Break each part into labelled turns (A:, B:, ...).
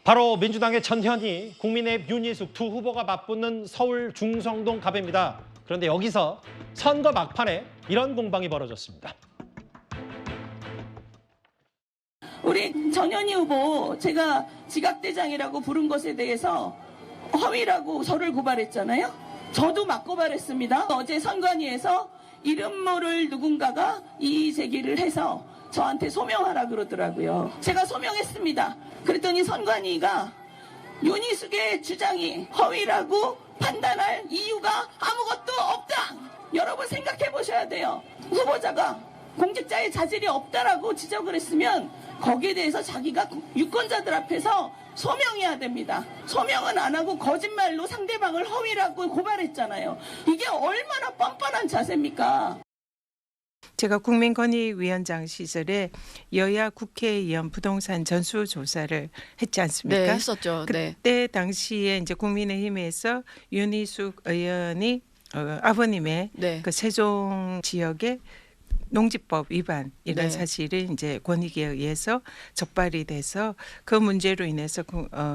A: 바로 민주당의 전현희, 국민의힘 윤희숙 두 후보가 맞붙는 서울 중성동 갑입니다. 그런데 여기서 선거 막판에 이런 공방이 벌어졌습니다.
B: 우리 전현희 후보 제가 지각대장이라고 부른 것에 대해서 허위라고 저를 고발했잖아요. 저도 막 고발했습니다. 어제 선관위에서 이름 모를 누군가가 이의 제기를 해서 저한테 소명하라 그러더라고요. 제가 소명했습니다. 그랬더니 선관위가 윤희숙의 주장이 허위라고 판단할 이유가 아무것도 없다. 여러분 생각해 보셔야 돼요. 후보자가 공직자의 자질이 없다라고 지적을 했으면 거기에 대해서 자기가 유권자들 앞에서 소명해야 됩니다. 소명은 안 하고 거짓말로 상대방을 허위라고 고발했잖아요. 이게 얼마나 뻔뻔한 자세입니까?
C: 제가 국민권익위원장 시절에 여야 국회의원 부동산 전수조사를 했지 않습니까?
D: 네, 했었죠. 네.
C: 그때 당시에 이제 국민의힘에서 윤희숙 의원이 아버님의
D: 네.
C: 그 세종 지역의 농지법 위반 이런
D: 네.
C: 사실이 이제 권익위에 의해서 적발이 돼서 그 문제로 인해서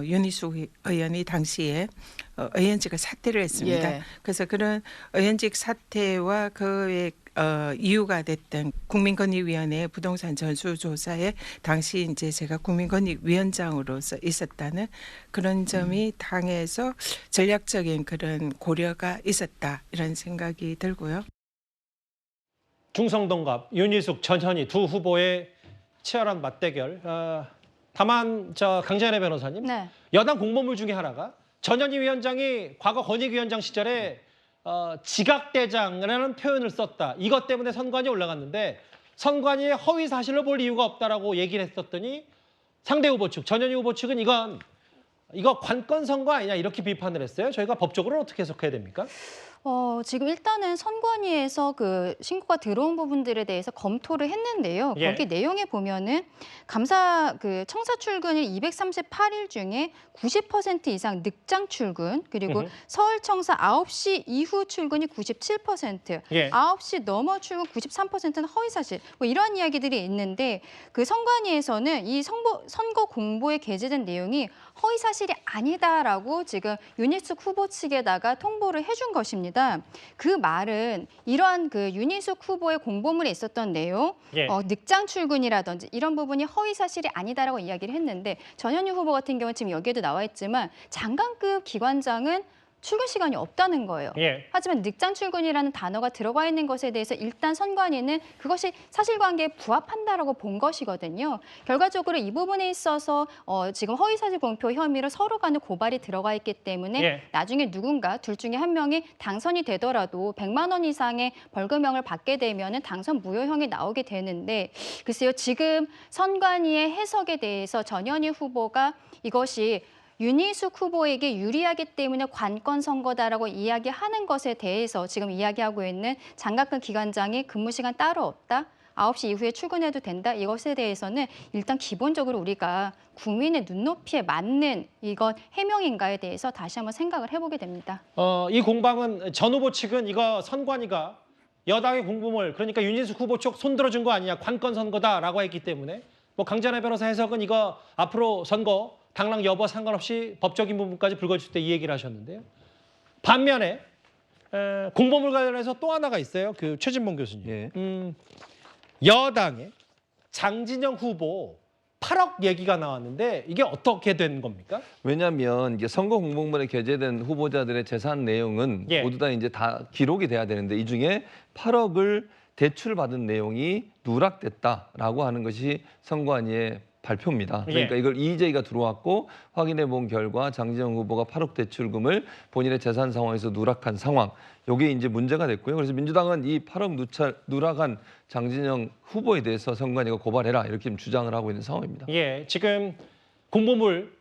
C: 윤희숙 의원이 당시에 의원직을 사퇴를 했습니다.
D: 예.
C: 그래서 그런 의원직 사퇴와 그의 이유가 됐던 국민권익위원회 부동산 전수조사에 당시 이제 제가 국민권익위원장으로서 있었다는 그런 점이 당에서 전략적인 그런 고려가 있었다 이런 생각이 들고요.
A: 중성동갑, 윤희숙, 전현희 두 후보의 치열한 맞대결. 다만 강재현의 변호사님,
E: 네.
A: 여당 공보물 중에 하나가 전현희 위원장이 과거 권익위원장 시절에 지각대장이라는 표현을 썼다. 이것 때문에 선관위에 올라갔는데 선관위에 허위 사실로 볼 이유가 없다라고 얘기를 했었더니 상대 후보 측, 전현희 후보 측은 이거 관건 선거 아니냐 이렇게 비판을 했어요. 저희가 법적으로 어떻게 해석해야 됩니까?
E: 지금 일단은 선관위에서 그 신고가 들어온 부분들에 대해서 검토를 했는데요.
A: 예.
E: 거기 내용에 보면은 청사 출근일 238일 중에 90% 이상 늑장 출근, 그리고 서울 청사 9시 이후 출근이 97%,
A: 예.
E: 9시 넘어 출근 93%는 허위 사실. 뭐 이런 이야기들이 있는데 그 선관위에서는 이 선거 공보에 게재된 내용이 허위 사실이 아니다라고 지금 윤희숙 후보 측에다가 통보를 해준 것입니다. 그 말은 이러한 그 윤희숙 후보의 공보물에 있었던 내용,
A: 예.
E: 늑장 출근이라든지 이런 부분이 허위 사실이 아니다라고 이야기를 했는데 전현희 후보 같은 경우는 지금 여기에도 나와 있지만 장관급 기관장은 출근 시간이 없다는 거예요.
A: 예.
E: 하지만 늑장 출근이라는 단어가 들어가 있는 것에 대해서 일단 선관위는 그것이 사실관계에 부합한다라고 본 것이거든요. 결과적으로 이 부분에 있어서 지금 허위사실 공표 혐의로 서로 간에 고발이 들어가 있기 때문에
A: 예.
E: 나중에 누군가 둘 중에 한 명이 당선이 되더라도 100만 원 이상의 벌금형을 받게 되면 당선 무효형이 나오게 되는데 글쎄요. 지금 선관위의 해석에 대해서 전현희 후보가 이것이 윤희숙 후보에게 유리하기 때문에 관건 선거다라고 이야기하는 것에 대해서 지금 이야기하고 있는 장갑근 기관장이 근무 시간 따로 없다, 9시 이후에 출근해도 된다, 이것에 대해서는 일단 기본적으로 우리가 국민의 눈높이에 맞는 이건 해명인가에 대해서 다시 한번 생각을 해보게 됩니다.
A: 이 공방은 전 후보 측은 이거 선관위가 여당의 공보물, 그러니까 윤희숙 후보 쪽 손들어준 거 아니냐, 관건 선거다라고 했기 때문에 강재현 변호사 해석은 이거 앞으로 선거 당락 여부와 상관없이 법적인 부분까지 불거질 때 이 얘기를 하셨는데요. 반면에 공보물 관련해서 또 하나가 있어요. 그 최진봉 교수님.
F: 예.
A: 여당의 장진영 후보 8억 얘기가 나왔는데 이게 어떻게 된 겁니까?
F: 왜냐하면 이게 선거 공보물에 게재된 후보자들의 재산 내용은
A: 예.
F: 모두 다 이제 다 기록이 돼야 되는데 이 중에 8억을 대출받은 내용이 누락됐다라고 하는 것이 선관위의 발표입니다. 그러니까
A: 예.
F: 이걸 이의제기가 들어왔고 확인해 본 결과 장진영 후보가 8억 대출금을 본인의 재산 상황에서 누락한 상황, 이게 이제 문제가 됐고요. 그래서 민주당은 이 8억 누락한 장진영 후보에 대해서 선관위가 고발해라 이렇게 지금 주장을 하고 있는 상황입니다.
A: 예, 지금 공보물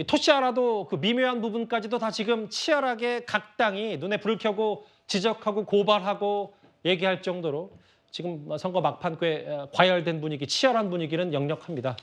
A: 토시 하나도 그 미묘한 부분까지도 다 지금 치열하게 각 당이 눈에 불을 켜고 지적하고 고발하고 얘기할 정도로 지금 선거 막판에 과열된 분위기, 치열한 분위기는 역력합니다.